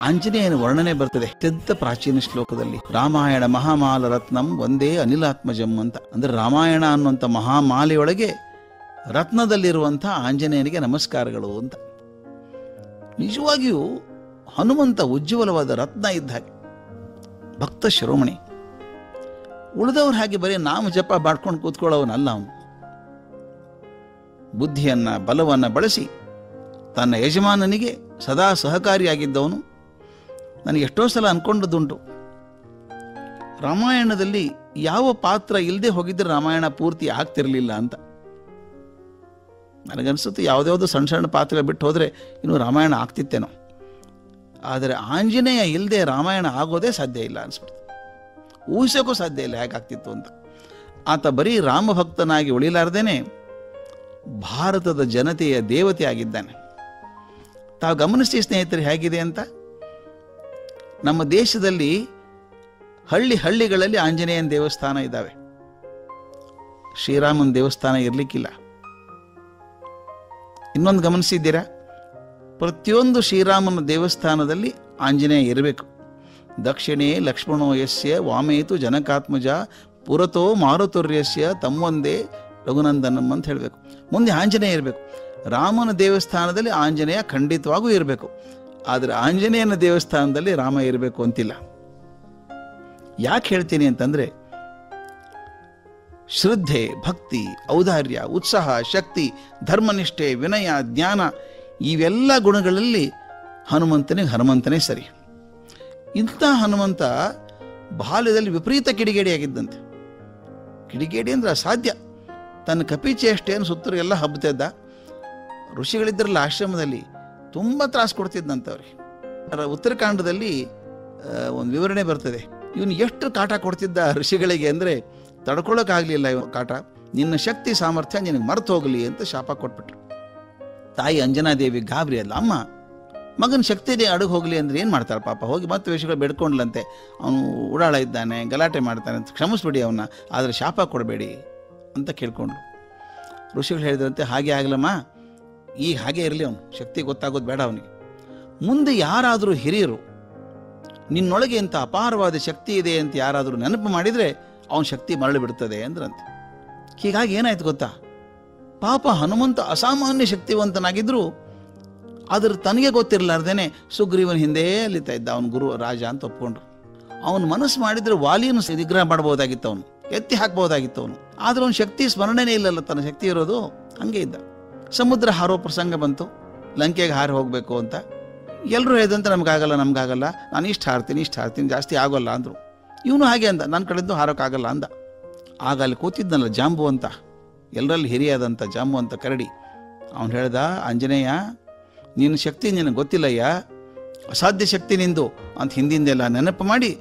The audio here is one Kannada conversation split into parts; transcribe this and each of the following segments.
ಆಂಜನೇಯನ ವರ್ಣನೆ ಬರ್ತದೆ ಅತ್ಯಂತ ಪ್ರಾಚೀನ ಶ್ಲೋಕದಲ್ಲಿ. ರಾಮಾಯಣ ಮಹಾಮಾಲ ರತ್ನಂ ಒಂದೇ ಅನಿಲಾತ್ಮಜಂ ಅಂತ. ಅಂದ್ರೆ ರಾಮಾಯಣ ಅನ್ನುವಂಥ ಮಹಾಮಾಲೆಯೊಳಗೆ ರತ್ನದಲ್ಲಿರುವಂಥ ಆಂಜನೇಯನಿಗೆ ನಮಸ್ಕಾರಗಳು ಅಂತ. ನಿಜವಾಗಿಯೂ ಹನುಮಂತ ಉಜ್ವಲವಾದ ರತ್ನ ಇದ್ದ ಹಾಗೆ, ಭಕ್ತ ಶಿರೋಮಣಿ. ಉಳಿದವ್ರು ಹಾಗೆ ಬರೀ ನಾಮ ಜಪ ಮಾಡ್ಕೊಂಡು ಕೂತ್ಕೊಳ್ಳೋವನಲ್ಲ ಅವನು. ಬುದ್ಧಿಯನ್ನ ಬಲವನ್ನು ಬಳಸಿ ತನ್ನ ಯಜಮಾನನಿಗೆ ಸದಾ ಸಹಕಾರಿಯಾಗಿದ್ದವನು. ನನಗೆ ಎಷ್ಟೋ ಸಲ ಅನ್ಕೊಂಡದ್ದುಂಟು, ರಾಮಾಯಣದಲ್ಲಿ ಯಾವ ಪಾತ್ರ ಇಲ್ಲದೆ ಹೋಗಿದ್ರೆ ರಾಮಾಯಣ ಪೂರ್ತಿ ಆಗ್ತಿರಲಿಲ್ಲ ಅಂತ. ನನಗನ್ಸುತ್ತೆ ಯಾವುದ್ಯಾವುದೋ ಸಣ್ಣ ಸಣ್ಣ ಪಾತ್ರ ಬಿಟ್ಟು ಹೋದರೆ ಇನ್ನು ರಾಮಾಯಣ ಆಗ್ತಿತ್ತೇನೋ. ಆದರೆ ಆಂಜನೇಯ ಇಲ್ಲದೆ ರಾಮಾಯಣ ಆಗೋದೇ ಸಾಧ್ಯ ಇಲ್ಲ ಅನಿಸ್ಬಿಡ್ತು. ಊಹಿಸೋಕ್ಕೂ ಸಾಧ್ಯ ಇಲ್ಲ ಹೇಗಾಗ್ತಿತ್ತು ಅಂತ. ಆತ ಬರೀ ರಾಮಭಕ್ತನಾಗಿ ಉಳಿಲಾರ್ದೇನೆ ಭಾರತದ ಜನತೆಯ ದೇವತೆ ಆಗಿದ್ದಾನೆ. ತಾವು ಗಮನಿಸಿ ಸ್ನೇಹಿತರೆ ಹೇಗಿದೆ ಅಂತ. ನಮ್ಮ ದೇಶದಲ್ಲಿ ಹಳ್ಳಿಗಳಲ್ಲಿ ಆಂಜನೇಯನ ದೇವಸ್ಥಾನ ಇದ್ದಾವೆ, ಶ್ರೀರಾಮನ ದೇವಸ್ಥಾನ ಇರಲಿಕ್ಕಿಲ್ಲ. ಇನ್ನೊಂದು ಗಮನಿಸಿದ್ದೀರಾ? ಪ್ರತಿಯೊಂದು ಶ್ರೀರಾಮನ ದೇವಸ್ಥಾನದಲ್ಲಿ ಆಂಜನೇಯ ಇರಬೇಕು. ದಕ್ಷಿಣೇ ಲಕ್ಷ್ಮಣೋ ಯಸ್ಯ ವಾಮೇತು ಜನಕಾತ್ಮಜ ಪುರತೋ ಮಾರುತುರ್ಯಸ್ಯ ತಮ್ಮೊಂದೇ ರಘುನಂದನಂ ಅಂತ ಹೇಳಬೇಕು. ಮುಂದೆ ಆಂಜನೇಯ ಇರಬೇಕು. ರಾಮನ ದೇವಸ್ಥಾನದಲ್ಲಿ ಆಂಜನೇಯ ಖಂಡಿತವಾಗೂ ಇರಬೇಕು. ಆದರೆ ಆಂಜನೇಯನ ದೇವಸ್ಥಾನದಲ್ಲಿ ರಾಮ ಇರಬೇಕು ಅಂತಿಲ್ಲ. ಯಾಕೆ ಹೇಳ್ತೀನಿ ಅಂತಂದರೆ, ಶ್ರದ್ಧೆ, ಭಕ್ತಿ, ಔದಾರ್ಯ, ಉತ್ಸಾಹ, ಶಕ್ತಿ, ಧರ್ಮನಿಷ್ಠೆ, ವಿನಯ, ಜ್ಞಾನ ಇವೆಲ್ಲ ಗುಣಗಳಲ್ಲಿ ಹನುಮಂತನೇ ಸರಿ. ಇಂಥ ಹನುಮಂತ ಬಾಲ್ಯದಲ್ಲಿ ವಿಪರೀತ ಕಿಡಿಗೇಡಿಯಾಗಿದ್ದಂತೆ. ಕಿಡಿಗೇಡಿ ಅಂದರೆ ಅಸಾಧ್ಯ. ತನ್ನ ಕಪಿಚೇಷ್ಟೇನು ಸುತ್ತರೂ ಎಲ್ಲ ಹಬ್ಬತಿದ್ದ. ಋಷಿಗಳಿದ್ದರಲ್ಲ ಆಶ್ರಮದಲ್ಲಿ ತುಂಬ ತ್ರಾಸು ಕೊಡ್ತಿದ್ದಂಥವ್ರಿಗೆ. ಉತ್ತರಕಾಂಡದಲ್ಲಿ ಒಂದು ವಿವರಣೆ ಬರ್ತದೆ. ಇವನು ಎಷ್ಟು ಕಾಟ ಕೊಡ್ತಿದ್ದ ಋಷಿಗಳಿಗೆ ಅಂದರೆ ತಡ್ಕೊಳ್ಳೋಕ್ಕಾಗಲಿಲ್ಲ ಇವನು ಕಾಟ. ನಿನ್ನ ಶಕ್ತಿ ಸಾಮರ್ಥ್ಯ ನಿನಗೆ ಮರೆತು ಹೋಗಲಿ ಅಂತ ಶಾಪ ಕೊಟ್ಬಿಟ್ರು. ತಾಯಿ ಅಂಜನಾದೇವಿ ಗಾಬರಿ ಅಲ್ಲ, ಅಮ್ಮ ಮಗನ ಶಕ್ತಿನೇ ಅಡುಗೆ ಹೋಗಲಿ ಅಂದರೆ ಏನು ಮಾಡ್ತಾಳೆ ಪಾಪ. ಹೋಗಿ ಮತ್ತೆ ವಿಷಯಗಳು ಬೆಡ್ಕೊಂಡ್ಲಂತೆ. ಅವನು ಉಡಾಳ ಇದ್ದಾನೆ, ಗಲಾಟೆ ಮಾಡ್ತಾನೆ ಅಂತ ಕ್ಷಮಿಸ್ಬಿಡಿ ಅವನ್ನ, ಆದರೆ ಶಾಪ ಕೊಡಬೇಡಿ ಅಂತ ಕೇಳ್ಕೊಂಡ್ರು. ಋಷಿಗಳು ಹೇಳಿದ್ರಂತೆ, ಹಾಗೆ ಆಗಲಮ್ಮ, ಈಗ ಹಾಗೆ ಇರಲಿ, ಅವನು ಶಕ್ತಿ ಗೊತ್ತಾಗೋದು ಬೇಡ ಅವನಿಗೆ. ಮುಂದೆ ಯಾರಾದರೂ ಹಿರಿಯರು ನಿನ್ನೊಳಗೆ ಇಂಥ ಅಪಾರವಾದ ಶಕ್ತಿ ಇದೆ ಅಂತ ಯಾರಾದರೂ ನೆನಪು ಮಾಡಿದರೆ ಅವನ ಶಕ್ತಿ ಮರಳಿ ಬಿಡ್ತದೆ ಅಂದ್ರಂತೆ. ಹೀಗಾಗಿ ಏನಾಯ್ತು ಗೊತ್ತಾ, ಪಾಪ ಹನುಮಂತ ಅಸಾಮಾನ್ಯ ಶಕ್ತಿವಂತನಾಗಿದ್ದರೂ ಆದ್ರೆ ತನಗೆ ಗೊತ್ತಿರಲಾರ್ದೇನೆ ಸುಗ್ರೀವನ ಹಿಂದೆ ಅಲ್ಲಿತಾ ಇದ್ದ ಅವನ ಗುರು ರಾಜ ಅಂತ ಒಪ್ಕೊಂಡ್ರು. ಅವನು ಮನಸ್ಸು ಮಾಡಿದರೆ ವಾಲಿಯನ್ನು ನಿಗ್ರಹ ಮಾಡ್ಬೋದಾಗಿತ್ತು, ಅವನು ಎತ್ತಿ ಹಾಕ್ಬೋದಾಗಿತ್ತು ಅವನು. ಆದ್ರೆ ಅವನ ಶಕ್ತಿ ಸ್ಮರಣೆನೇ ಇಲ್ಲಲ್ಲ, ತನ್ನ ಶಕ್ತಿ ಇರೋದು ಹಂಗೆ ಇದ್ದ. ಸಮುದ್ರ ಹಾರೋ ಪ್ರಸಂಗ ಬಂತು, ಲಂಕೆಗೆ ಹಾರಿ ಹೋಗಬೇಕು ಅಂತ. ಎಲ್ಲರೂ ಹೇಳಿದಂತೆ ನಮಗಾಗಲ್ಲ, ನಾನು ಇಷ್ಟು ಹಾರ್ತೀನಿ, ಜಾಸ್ತಿ ಆಗೋಲ್ಲ ಅಂದರು. ಇವನು ಹಾಗೆ ಅಂದ, ನನ್ನ ಕಡೆದ್ದು ಹಾರೋಕ್ಕಾಗಲ್ಲ ಅಂದ. ಆಗ ಅಲ್ಲಿ ಕೂತಿದ್ನಲ್ಲ ಜಾಂಬು ಅಂತ, ಎಲ್ಲರಲ್ಲಿ ಹಿರಿಯಾದಂಥ ಜಾಂಬು ಅಂತ ಕರಡಿ, ಅವನು ಹೇಳ್ದ, ಆಂಜನೇಯ ನಿನ್ನ ಶಕ್ತಿ ನಿನಗೆ ಗೊತ್ತಿಲ್ಲಯ್ಯ, ಅಸಾಧ್ಯ ಶಕ್ತಿ ನಿಂದು ಅಂತ ಹಿಂದಿಂದೆಲ್ಲ ನೆನಪು ಮಾಡಿ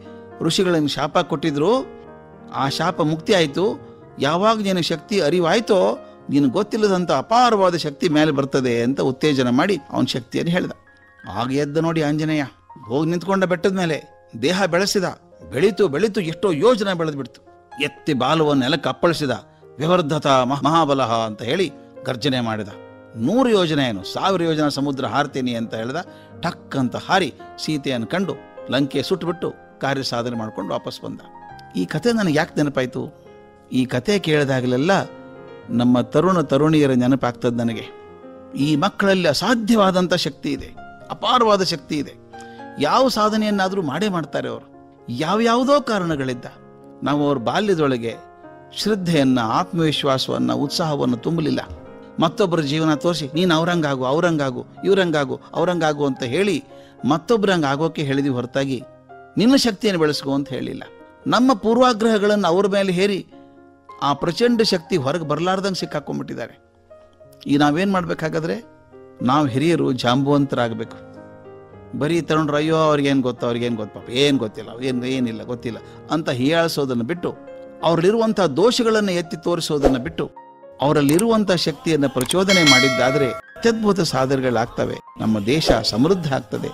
ಋಷಿಗಳನ್ನು ಶಾಪ ಕೊಟ್ಟಿದ್ರು. ಆ ಶಾಪ ಮುಕ್ತಿ ಆಯಿತು. ಯಾವಾಗ ನಿನ್ನ ಶಕ್ತಿ ಅರಿವಾಯ್ತೋ ನಿನಗೆ ಗೊತ್ತಿಲ್ಲದಂಥ ಅಪಾರವಾದ ಶಕ್ತಿ ಮೇಲೆ ಬರ್ತದೆ ಅಂತ ಉತ್ತೇಜನ ಮಾಡಿ ಅವನ ಶಕ್ತಿಯನ್ನು ಹೇಳ್ದ. ಆಗ ಎದ್ದ ನೋಡಿ ಆಂಜನೇಯ, ಹೋಗಿ ನಿಂತ್ಕೊಂಡ ಬೆಟ್ಟದ ಮೇಲೆ ದೇಹ ಬೆಳೆಸಿದ. ಬೆಳೀತು ಎಷ್ಟೋ ಯೋಜನೆ ಬೆಳೆದ್ಬಿಡ್ತು. ಎತ್ತಿ ಬಾಲವನ್ನು ನೆಲಕ್ಕೆ ಅಪ್ಪಳಿಸಿದ. ವಿವರ್ಧತ ಮಹಾಬಲಹ ಅಂತ ಹೇಳಿ ಗರ್ಜನೆ ಮಾಡಿದ. 100 ಯೋಜನೆ ಏನು 1000 ಯೋಜನೆ ಸಮುದ್ರ ಹಾರ್ತೀನಿ ಅಂತ ಹೇಳ್ದ. ಟಕ್ ಅಂತ ಹಾರಿ ಸೀತೆಯನ್ನು ಕಂಡು ಲಂಕೆ ಸುಟ್ಟುಬಿಟ್ಟು ಕಾರ್ಯ ಸಾಧನೆ ಮಾಡ್ಕೊಂಡು ವಾಪಸ್ ಬಂದ. ಈ ಕತೆ ನನಗೆ ಯಾಕೆ ನೆನಪಾಯಿತು? ಈ ಕತೆ ಕೇಳಿದಾಗಲೆಲ್ಲ ನಮ್ಮ ತರುಣಿಯರ ನೆನಪಾಗ್ತದೆ ನನಗೆ. ಈ ಮಕ್ಕಳಲ್ಲಿ ಅಸಾಧ್ಯವಾದಂಥ ಶಕ್ತಿ ಇದೆ, ಅಪಾರವಾದ ಶಕ್ತಿ ಇದೆ. ಯಾವ ಸಾಧನೆಯನ್ನಾದರೂ ಮಾಡೇ ಮಾಡ್ತಾರೆ ಅವರು. ಯಾವ್ಯಾವುದೋ ಕಾರಣಗಳಿದ್ದ ನಾವು ಅವ್ರ ಬಾಲ್ಯದೊಳಗೆ ಶ್ರದ್ಧೆಯನ್ನು, ಆತ್ಮವಿಶ್ವಾಸವನ್ನು, ಉತ್ಸಾಹವನ್ನು ತುಂಬಲಿಲ್ಲ. ಮತ್ತೊಬ್ಬರ ಜೀವನ ತೋರಿಸಿ ನೀನು ಅವರಂಗಾಗು ಅವರಂಗಾಗು ಅಂತ ಹೇಳಿ ಮತ್ತೊಬ್ಬರಂಗೆ ಆಗೋಕೆ ಹೇಳಿದ್ವಿ ಹೊರತಾಗಿ ನಿನ್ನ ಶಕ್ತಿಯನ್ನು ಬೆಳೆಸ್ಕೋ ಅಂತ ಹೇಳಿಲ್ಲ. ನಮ್ಮ ಪೂರ್ವಾಗ್ರಹಗಳನ್ನು ಅವ್ರ ಮೇಲೆ ಹೇರಿ ಆ ಪ್ರಚಂಡ ಶಕ್ತಿ ಹೊರಗೆ ಬರಲಾರ್ದಂಗೆ ಸಿಕ್ಕಾಕೊಂಡ್ಬಿಟ್ಟಿದ್ದಾರೆ. ಈಗ ನಾವೇನು ಮಾಡಬೇಕಾಗಾದ್ರೆ, ನಾವು ಹಿರಿಯರು ಜಾಂಬುವಂತರಾಗಬೇಕು. ಬರೀ ತಗೊಂಡ್ರು ಅಯ್ಯೋ ಅವ್ರಿಗೇನು ಗೊತ್ತು ಪಾಪ, ಏನು ಗೊತ್ತಿಲ್ಲ, ಏನಿಲ್ಲ ಗೊತ್ತಿಲ್ಲ ಅಂತ ಹೀಯಾಳಿಸೋದನ್ನು ಬಿಟ್ಟು, ಅವರಲ್ಲಿರುವಂಥ ದೋಷಗಳನ್ನು ಎತ್ತಿ ತೋರಿಸೋದನ್ನು ಬಿಟ್ಟು ಅವರಲ್ಲಿರುವಂಥ ಶಕ್ತಿಯನ್ನು ಪ್ರಚೋದನೆ ಮಾಡಿದ್ದಾದರೆ ಅತ್ಯದ್ಭುತ ಸಾಧನೆಗಳಾಗ್ತವೆ. ನಮ್ಮ ದೇಶ ಸಮೃದ್ಧ ಆಗ್ತದೆ.